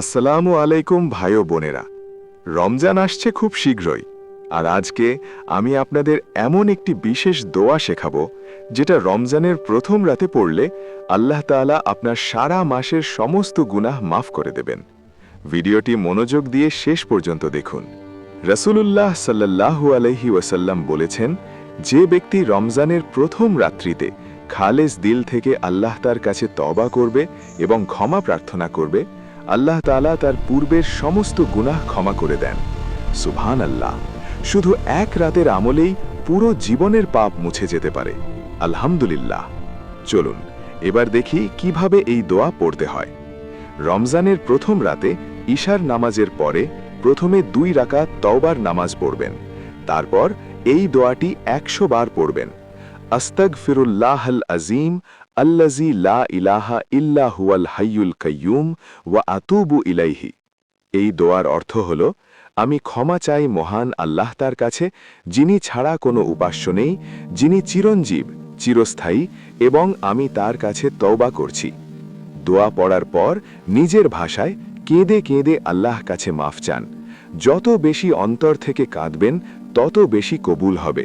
আসসালামু আলাইকুম ভাই ও বোনেরা। রমজান আসছে খুব শীঘ্রই, আর আজকে আমি আপনাদের এমন একটি বিশেষ দোয়া শেখাবো যেটা রমজানের প্রথম রাতে পড়লে আল্লাহ তাআলা আপনার সারা মাসের সমস্ত গুনাহ মাফ করে দেবেন। ভিডিওটি মনোযোগ দিয়ে শেষ পর্যন্ত দেখুন। রাসূলুল্লাহ সাল্লাল্লাহু আলাইহি ওয়াসাল্লাম বলেছেন, যে ব্যক্তি রমজানের প্রথম রাত্রিতে খালেস দিল থেকে আল্লাহ তার কাছে তওবা করবে এবং ক্ষমা প্রার্থনা করবে, আল্লাহ তাআলা তার পূর্বের সমস্ত গুনাহ ক্ষমা করে দেন। সুবহানাল্লাহ! শুধু এক রাতের আমলেই পুরো জীবনের পাপ মুছে যেতে পারে। আলহামদুলিল্লাহ। চলুন এবার দেখি কিভাবে এই দোয়া পড়তে হয়। রমজানের প্রথম রাতে ইশার নামাজের পরে প্রথমে 2 রাকাত তওবার নামাজ পড়বেন। তারপর এই দোয়াটি 100 বার পড়বেন। আস্তাগফিরুল্লাহাল আযীম আল্লাযী লা ইলাহা ইল্লা হুয়াল হাইয়ুল কাইয়্যুম ওয়া আতুবু ইলাইহি। এই দোয়ার অর্থ হল, আমি ক্ষমা চাই মহান আল্লাহ তার কাছে, যিনি ছাড়া কোনো উপাস্য নেই, যিনি চিরঞ্জীব, চিরস্থায়ী, এবং আমি তার কাছে তওবা করছি। দোয়া পড়ার পর নিজের ভাষায় কেঁদে কেঁদে আল্লাহ কাছে মাফ চান। যত বেশি অন্তর থেকে কাঁদবেন তত বেশি কবুল হবে।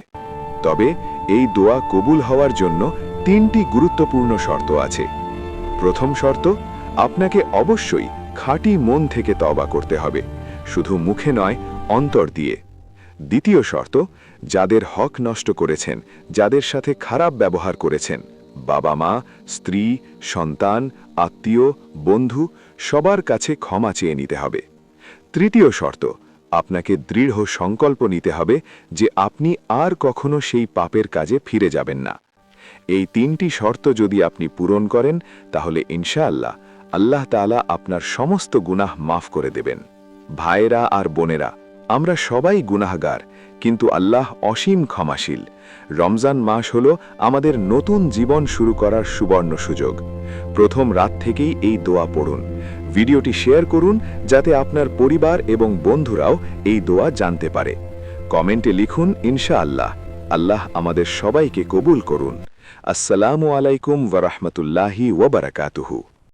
তবে এই দোয়া কবুল হওয়ার জন্য 3টি গুরুত্বপূর্ণ শর্ত আছে। প্রথম শর্ত, আপনাকে অবশ্যই খাঁটি মন থেকে তওবা করতে হবে, শুধু মুখে নয়, অন্তর দিয়ে। দ্বিতীয় শর্ত, যাদের হক নষ্ট করেছেন, যাদের সাথে খারাপ ব্যবহার করেছেন, বাবা মা, স্ত্রী, সন্তান, আত্মীয়, বন্ধু, সবার কাছে ক্ষমা চেয়ে নিতে হবে। তৃতীয় শর্ত, আপনাকে দৃঢ় সংকল্প নিতে হবে যে আপনি আর কখনো সেই পাপের কাজে ফিরে যাবেন না। এই 3টি শর্ত যদি আপনি পূরণ করেন, তাহলে ইনশাআল্লাহ আল্লাহ তাআলা আপনার সমস্ত গুনাহ মাফ করে দেবেন। ভাইয়েরা আর বোনেরা, আমরা সবাই গুনাহগার, কিন্তু আল্লাহ অসীম ক্ষমাশীল। রমজান মাস হল আমাদের নতুন জীবন শুরু করার সুবর্ণ সুযোগ। প্রথম রাত থেকেই এই দোয়া পড়ুন। ভিডিওটি শেয়ার করুন যাতে আপনার পরিবার এবং বন্ধুরাও এই দোয়া জানতে পারে। কমেন্টে লিখুন ইনশাআল্লাহ। আল্লাহ আমাদের সবাইকে কবুল করুন। আসসালামু আলাইকুম ওয়া রাহমাতুল্লাহি ওয়া বারাকাতুহু।